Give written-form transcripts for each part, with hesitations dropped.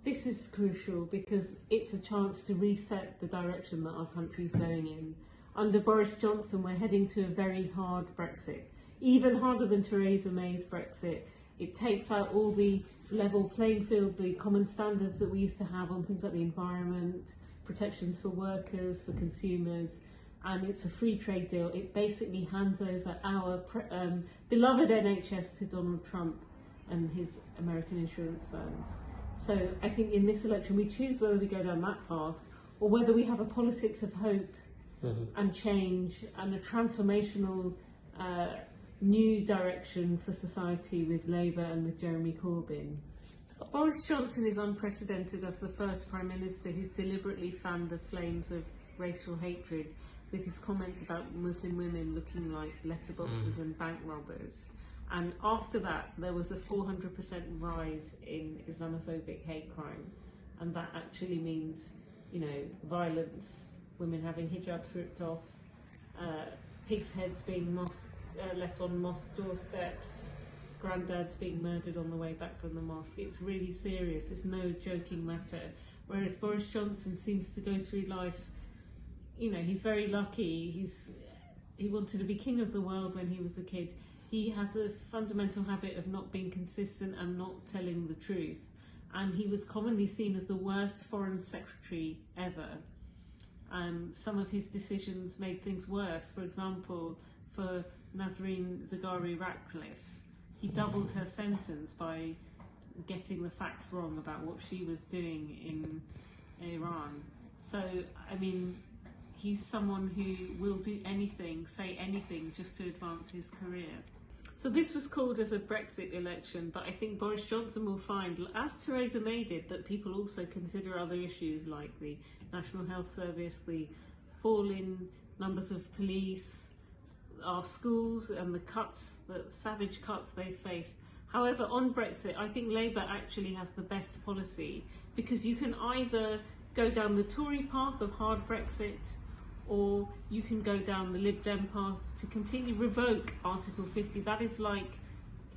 This is crucial because it's a chance to reset the direction that our country's going in. Under Boris Johnson, we're heading to a very hard Brexit, even harder than Theresa May's Brexit. It takes out all the level playing field, the common standards that we used to have on things like the environment, protections for workers, for consumers, and it's a free trade deal. It basically hands over our beloved NHS to Donald Trump and his American insurance firms. So I think in this election we choose whether we go down that path or whether we have a politics of hope and change and a transformational new direction for society with Labour and with Jeremy Corbyn. Boris Johnson is unprecedented as the first Prime Minister who's deliberately fanned the flames of racial hatred with his comments about Muslim women looking like letterboxes and bank robbers. And after that, there was a 400% rise in Islamophobic hate crime. And that actually means, you know, violence, women having hijabs ripped off, pigs' heads being left on mosque doorsteps, granddads being murdered on the way back from the mosque. It's really serious. It's no joking matter. Whereas Boris Johnson seems to go through life, you know, he's very lucky. He wanted to be king of the world when he was a kid. He has a fundamental habit of not being consistent and not telling the truth. And he was commonly seen as the worst foreign secretary ever. Some of his decisions made things worse. For example, for Nasreen Zaghari Ratcliffe, he doubled her sentence by getting the facts wrong about what she was doing in Iran. So, I mean, he's someone who will do anything, say anything, just to advance his career. So this was called as a Brexit election, but I think Boris Johnson will find, as Theresa May did, that people also consider other issues like the National Health Service, the fall in numbers of police, our schools and the savage cuts they faced. However, on Brexit, I think Labour actually has the best policy because you can either go down the Tory path of hard Brexit or you can go down the Lib Dem path to completely revoke Article 50. That is like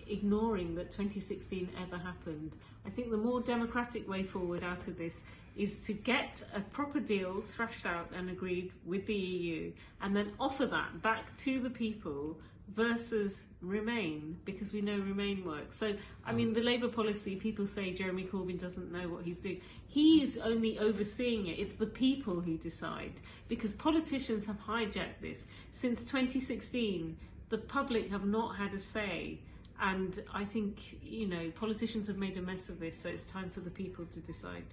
ignoring that 2016 ever happened. I think the more democratic way forward out of this is to get a proper deal thrashed out and agreed with the EU and then offer that back to the people versus Remain, because we know Remain works. So, I mean, the Labour policy, people say Jeremy Corbyn doesn't know what he's doing. He is only overseeing it. It's the people who decide, because politicians have hijacked this. Since 2016, the public have not had a say. And I think, you know, politicians have made a mess of this, so it's time for the people to decide.